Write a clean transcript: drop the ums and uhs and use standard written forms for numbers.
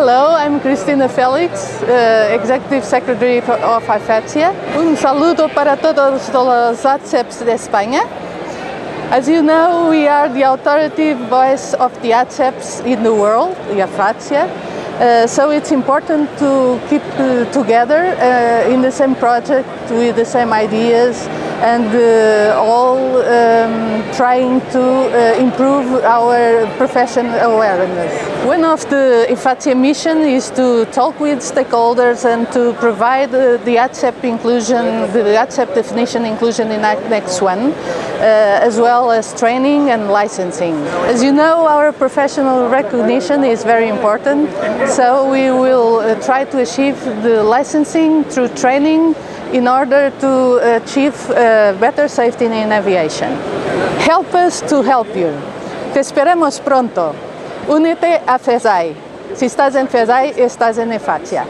Hello, I'm Cristina Felix, Executive Secretary of IFATSIA. Un saludo para todos los ATSEPs de España. As you know, we are the authoritative voice of the ATSEPs in the world, the IFATSIA. So it's important to keep together in the same project with the same ideas and all trying to improve our profession awareness. One of the IFATSIA mission is to talk with stakeholders and to provide the ATSEP inclusion, the ATSEP definition inclusion in Annex 1, as well as training and licensing. As you know, our professional recognition is very important, so we will try to achieve the licensing through training in order to achieve better safety in aviation. Help us to help you. Te esperamos pronto. Únete a FESAI. Si estás en FESAI, estás en IFATSIA.